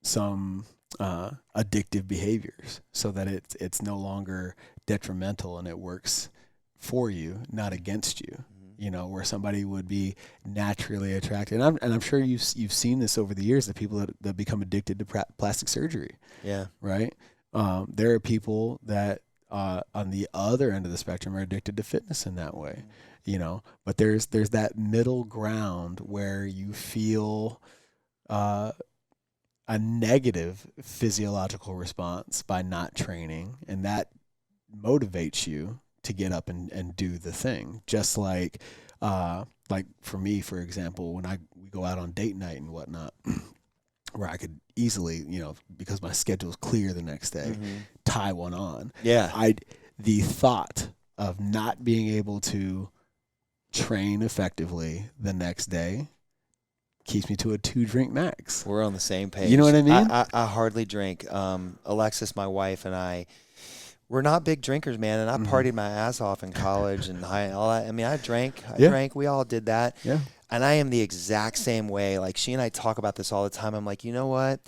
some addictive behaviors so that it's no longer detrimental and it works for you, not against you. You know, where somebody would be naturally attracted, and I'm sure you've seen this over the years, the people that become addicted to plastic surgery. Yeah. Right. There are people that on the other end of the spectrum are addicted to fitness in that way. You know, but there's that middle ground where you feel a negative physiological response by not training, and that motivates you to get up and do the thing. Just like for me, for example, when we go out on date night and whatnot, where I could easily, you know, because my schedule's clear the next day, tie one on. Yeah. The thought of not being able to train effectively the next day keeps me to a 2-drink max. We're on the same page. You know what I mean? I hardly drink. Alexis, my wife, and I, we're not big drinkers, man. And I partied my ass off in college and all that. I mean, I drank. We all did that. Yeah. And I am the exact same way. Like, she and I talk about this all the time. I'm like, you know what?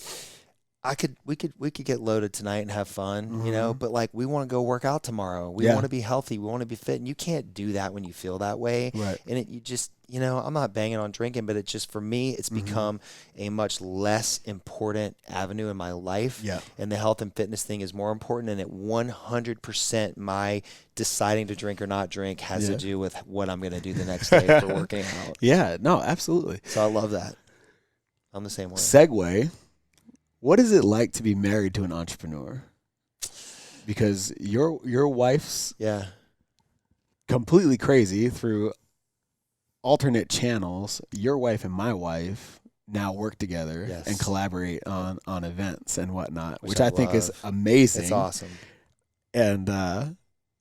We could get loaded tonight and have fun, you know, but like, we want to go work out tomorrow. We want to be healthy. We want to be fit. And you can't do that when you feel that way. Right. And you just, you know, I'm not banging on drinking, but it just, for me, it's become a much less important avenue in my life. Yeah. And the health and fitness thing is more important. And it 100% my deciding to drink or not drink has to do with what I'm going to do the next day for working out. Yeah, no, absolutely. So I love that. I'm the same way. Segue. What is it like to be married to an entrepreneur? Because your wife's completely crazy through alternate channels. Your wife and my wife now work together and collaborate on events and whatnot, which I think is amazing. It's awesome. And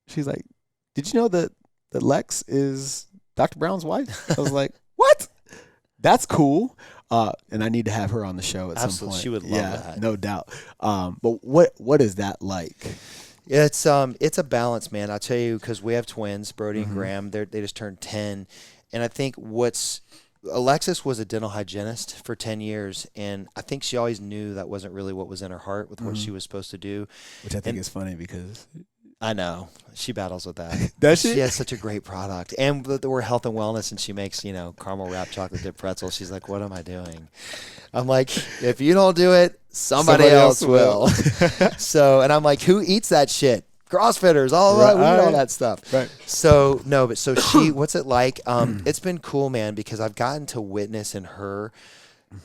she's like, "Did you know that Lex is Dr. Brown's wife?" I was like, "What? That's cool." And I need to have her on the show at some point. She would love that. No doubt. But what is that like? It's a balance, man. I'll tell you, because we have twins, Brody and Graham. They just turned 10, and I think Alexis was a dental hygienist for 10 years, and I think she always knew that wasn't really what was in her heart with what she was supposed to do. Which I think is funny because I know she battles with that. Does she? She has such a great product, and we're health and wellness, and she makes, you know, caramel wrapped chocolate dip pretzels. She's like, "What am I doing?" I'm like, "If you don't do it, somebody else will." So, and I'm like, "Who eats that shit?" CrossFitters, all that, we eat all that stuff. Right. So she, what's it like? It's been cool, man, because I've gotten to witness in her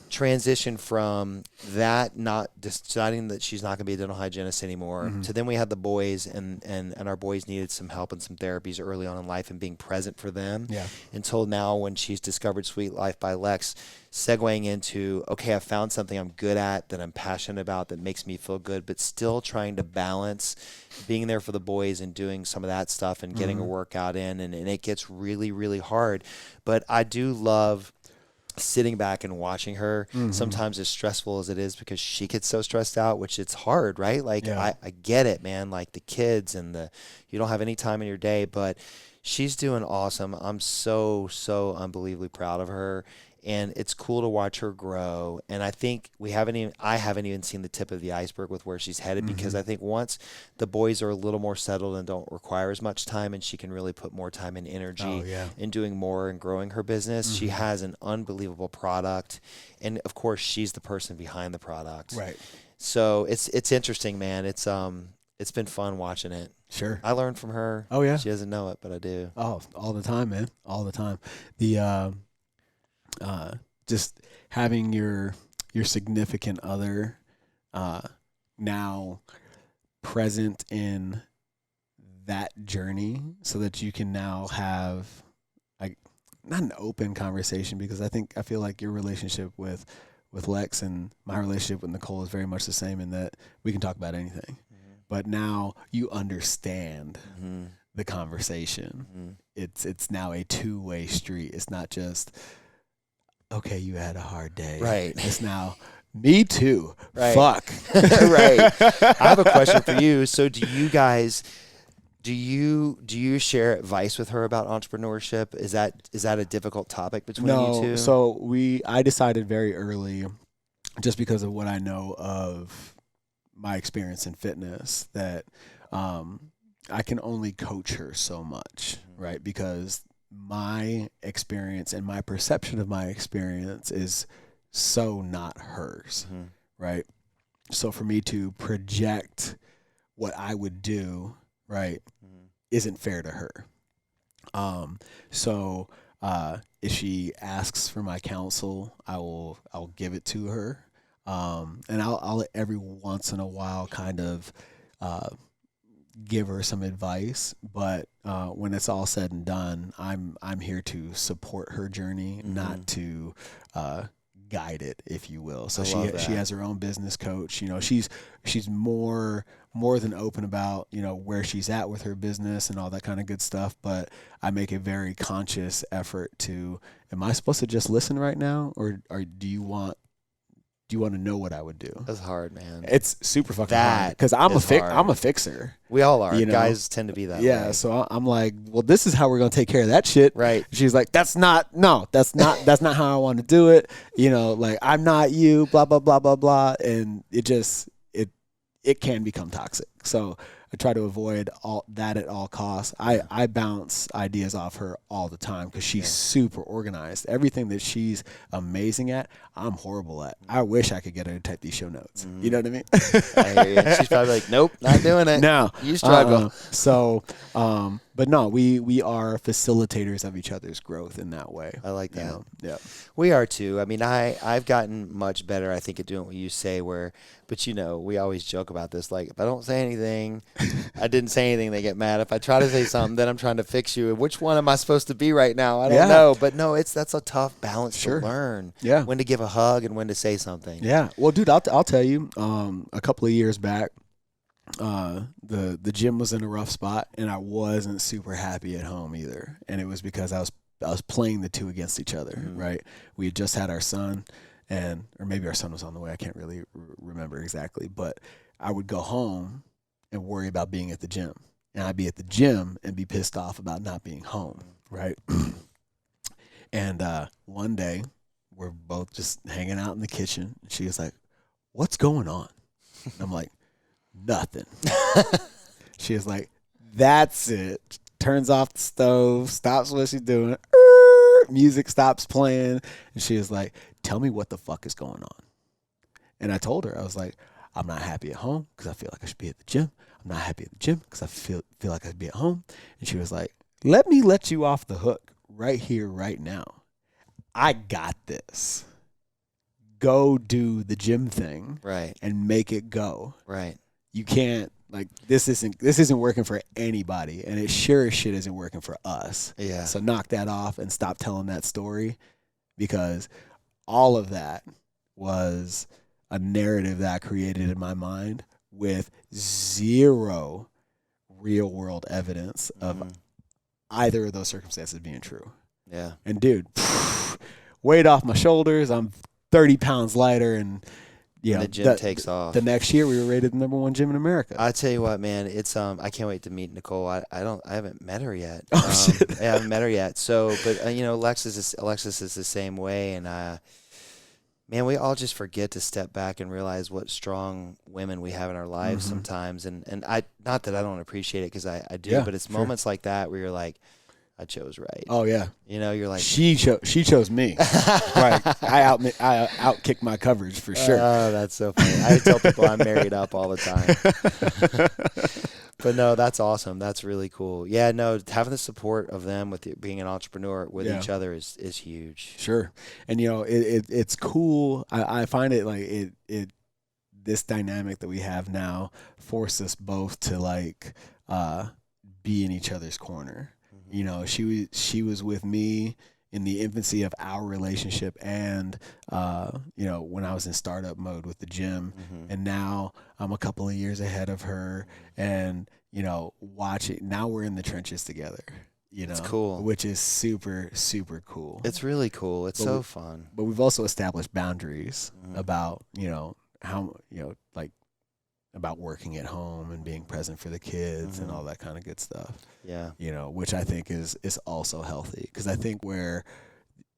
transition from that, not deciding that she's not going to be a dental hygienist anymore, to then we had the boys, and our boys needed some help and some therapies early on in life, and being present for them, until now when she's discovered Sweet Life by Lex, segueing into, okay, I found something I'm good at, that I'm passionate about, that makes me feel good, but still trying to balance being there for the boys and doing some of that stuff and getting a workout in, and it gets really, really hard. But I do love sitting back and watching her, sometimes as stressful as it is, because she gets so stressed out, which it's hard, right? Like, I get it, man, like the kids and you don't have any time in your day, but she's doing awesome. I'm so unbelievably proud of her. And it's cool to watch her grow. And I think I haven't even seen the tip of the iceberg with where she's headed, because I think once the boys are a little more settled and don't require as much time, and she can really put more time and energy in doing more and growing her business, she has an unbelievable product. And of course, she's the person behind the product. Right. So it's interesting, man. It's been fun watching it. Sure. I learned from her. Oh yeah. She doesn't know it, but I do. Oh, all the time, man. All the time. Just having your significant other now present in that journey, so that you can now have not an open conversation, because I feel like your relationship with Lex and my relationship with Nicole is very much the same, in that we can talk about anything, but now you understand the conversation. It's now a two-way street. It's not just, okay, you had a hard day. Right. It's now, me too. Right. Fuck. Right. I have a question for you. So do you guys, do you share advice with her about entrepreneurship? Is that a difficult topic between you two? So I decided very early just because of what I know of my experience in fitness, that I can only coach her so much, right? Because my experience and my perception of my experience is so not hers, right? So for me to project what I would do, right, isn't fair to her. So if she asks for my counsel, I'll give it to her. And I'll every once in a while kind of give her some advice, but when it's all said and done, I'm here to support her journey, not to guide it, if you will. So she has her own business coach. You know, she's more than open about, you know, where she's at with her business and all that kind of good stuff. But I make a very conscious effort to, am I supposed to just listen right now, or do you want to know what I would do? That's hard, man. It's super fucking hard because I'm a fixer. We all are. You know? Guys tend to be that way. Yeah, so I'm like, well, this is how we're gonna take care of that shit. Right. She's like, that's not how I want to do it. You know, like, I'm not you, blah blah blah blah blah, and it can become toxic. So I try to avoid all that at all costs. I bounce ideas off her all the time because she's super organized. Everything that she's amazing at, I'm horrible at. I wish I could get her to type these show notes. You know what I mean? I hear you. She's probably like, nope, not doing it. No. You struggle. So, but no, we are facilitators of each other's growth in that way. I like that. You know? Yeah. We are too. I mean, I've gotten much better, I think, at doing what you say, but you know, we always joke about this. Like, if I don't say anything, I didn't say anything, they get mad. If I try to say something, then I'm trying to fix you. Which one am I supposed to be right now? I don't know. But no, that's a tough balance to learn. Yeah. When to give a hug and when to say something. Yeah. Well, dude, I'll tell you, a couple of years back, the gym was in a rough spot and I wasn't super happy at home either. And it was because I was playing the two against each other, right? We had just had our son, or maybe our son was on the way. I can't really remember exactly, but I would go home and worry about being at the gym, and I'd be at the gym and be pissed off about not being home, right? And one day we're both just hanging out in the kitchen. And she was like, "What's going on?" And I'm like, "Nothing." She was like, "That's it." Turns off the stove, stops what she's doing. Music stops playing. And she was like, "Tell me what the fuck is going on." And I told her, I was like, "I'm not happy at home because I feel like I should be at the gym. I'm not happy at the gym because I feel like I should be at home." And she was like, "Let me let you off the hook right here, right now. I got this. Go do the gym thing, right, and make it go. Right. You can't, like, this isn't working for anybody, and it sure as shit isn't working for us. Yeah. So knock that off and stop telling that story, because all of that was a narrative that I created in my mind with zero real world evidence of either of those circumstances being true." Yeah. And dude, weight off my shoulders. I'm 30 pounds lighter, and the gym takes off. The next year, we were rated the #1 gym in America. I tell you what, man, it's I can't wait to meet Nicole. I haven't met her yet. Oh shit! I haven't met her yet. So, but you know, Alexis is the same way, and man, we all just forget to step back and realize what strong women we have in our lives sometimes. And I, not that I don't appreciate it, because I do, but it's moments like that where you're like, I chose right. Oh yeah. You know, you're like, she chose me. Right. I outkicked my coverage for sure. Oh, that's so funny. I tell people I'm married up all the time. But no, that's awesome. That's really cool. Yeah, no, having the support of them with being an entrepreneur with each other is huge. Sure. And you know, it's cool. I find it like it this dynamic that we have now forces us both to like be in each other's corner. You know, she was with me in the infancy of our relationship, and you know, when I was in startup mode with the gym, and now I'm a couple of years ahead of her, and you know, now we're in the trenches together. You know, it's cool, which is super, super cool. It's really cool. It's so fun. But we've also established boundaries about, you know, how, you know, like about working at home and being present for the kids and all that kind of good stuff. Yeah. You know, which I think is also healthy, because I think where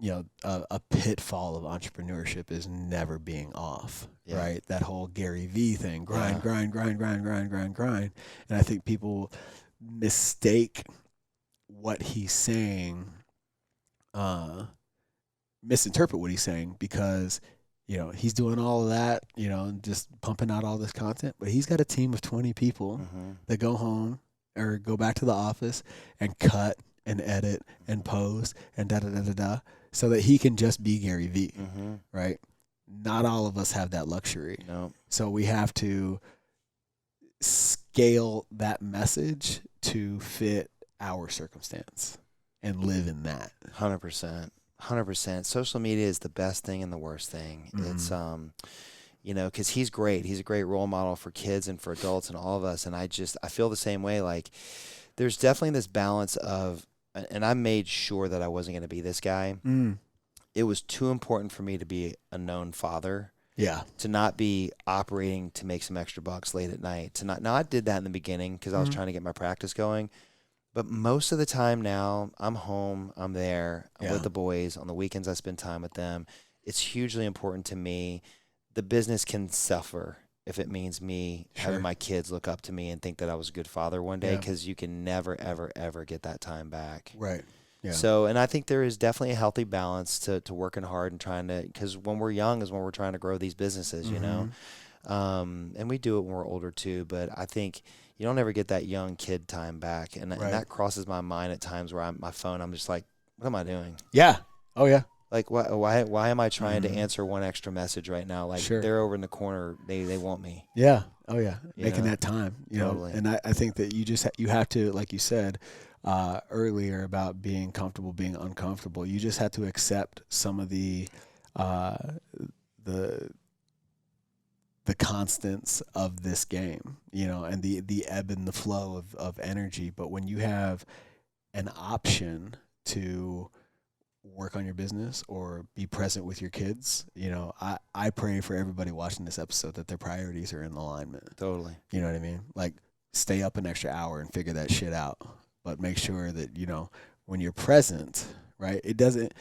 a pitfall of entrepreneurship is never being off, right? That whole Gary V thing, grind, grind, grind, grind, grind, grind, grind. And I think people mistake what he's saying, misinterpret what he's saying, because he's doing all of that, and just pumping out all this content, but he's got a team of 20 people that go home or go back to the office and cut and edit and post and da-da-da-da-da, so that he can just be Gary V, right? Not all of us have that luxury. No. So we have to scale that message to fit our circumstance and live in that. 100%. 100%. Social media is the best thing and the worst thing. It's, because he's great. He's a great role model for kids and for adults and all of us. And I feel the same way. Like, there's definitely this balance of, and I made sure that I wasn't going to be this guy. It was too important for me to be a known father. Yeah. To not be operating to make some extra bucks late at night. Now I did that in the beginning because I was trying to get my practice going. But most of the time now, I'm home, I'm there, I'm with the boys. On the weekends, I spend time with them. It's hugely important to me. The business can suffer if it means me having my kids look up to me and think that I was a good father one day, because you can never, ever, ever get that time back. Right. Yeah. So, and I think there is definitely a healthy balance to working hard and trying to, because when we're young is when we're trying to grow these businesses, and we do it when we're older too. But I think you don't ever get that young kid time back. And that crosses my mind at times where I'm just like, what am I doing? Yeah. Oh, yeah. Like, why am I trying to answer one extra message right now? Like, they're over in the corner. They want me. Yeah. Oh, yeah. Making know? that time, Totally. And I think that you have to, like you said earlier about being comfortable, being uncomfortable. You just have to accept some of the constants of this game, and the ebb and the flow of energy. But when you have an option to work on your business or be present with your kids, I pray for everybody watching this episode that their priorities are in alignment. Totally. You know what I mean? Like, stay up an extra hour and figure that shit out. But make sure that, when you're present, right, it doesn't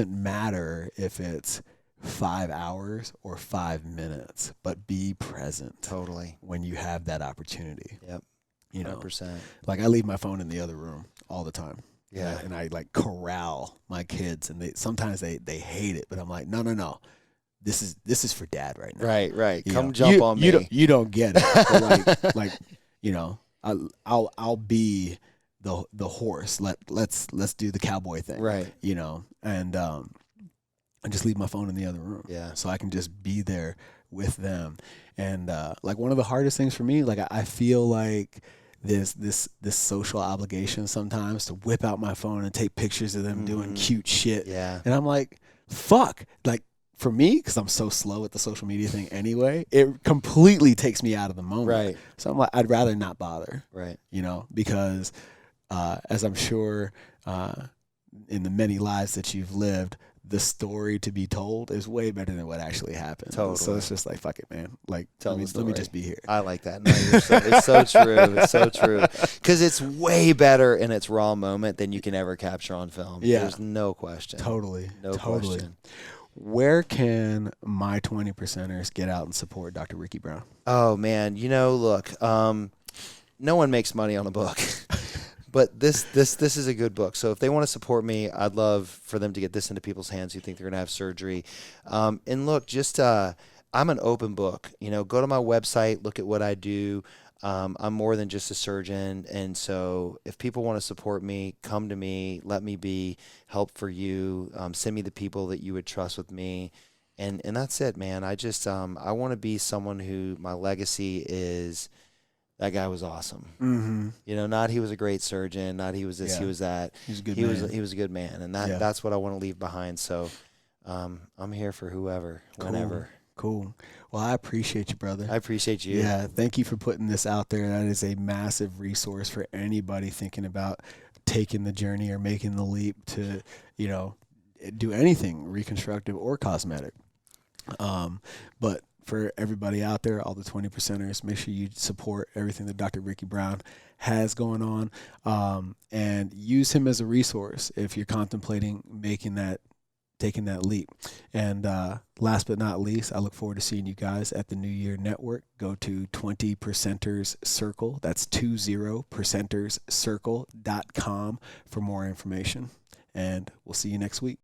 matter if it's 5 hours or 5 minutes, but be present. Totally. When you have that opportunity. Yep. 100%. Like, I leave my phone in the other room all the time. Yeah. And I like corral my kids, and sometimes they hate it, but I'm like, no. This is for dad right now. Right. Come jump on me. You don't get it. But I'll be the horse. Let's do the cowboy thing. Right. And I just leave my phone in the other room. Yeah. So I can just be there with them. And like, one of the hardest things for me, like, I feel like this social obligation sometimes to whip out my phone and take pictures of them doing cute shit. Yeah. And I'm like, fuck. Like, for me, because I'm so slow at the social media thing anyway, it completely takes me out of the moment. Right. So I'm like, I'd rather not bother. Right. Because as I'm sure in the many lives that you've lived, the story to be told is way better than what actually happened. Totally. So it's just like, fuck it, man. Like, let me just be here. I like that. No, it's so true. It's so true. Because it's way better in its raw moment than you can ever capture on film. Yeah. There's no question. Totally. No question. Where can my 20 percenters get out and support Dr. Ricky Brown? Oh, man. Look, no one makes money on a book. But this is a good book. So if they want to support me, I'd love for them to get this into people's hands who think they're going to have surgery. And look, just I'm an open book. Go to my website, look at what I do. I'm more than just a surgeon. And so if people want to support me, come to me, let me be help for you. Send me the people that you would trust with me. And that's it, man. I just I want to be someone who my legacy is, that guy was awesome. Mm-hmm. Not he was a great surgeon, not he was this, he was that. He's a good man. He was a good man, and that's what I want to leave behind. So I'm here for whoever, whenever. Cool. Well, I appreciate you, brother. I appreciate you. Yeah, thank you for putting this out there. That is a massive resource for anybody thinking about taking the journey or making the leap to, do anything reconstructive or cosmetic. But for everybody out there, all the 20 percenters, make sure you support everything that Dr. Ricky Brown has going on, and use him as a resource if you're contemplating making that taking that leap. And last but not least, I look forward to seeing you guys at the New Year Network. Go to 20percenters Circle. That's 20percenterscircle.com for more information. And we'll see you next week.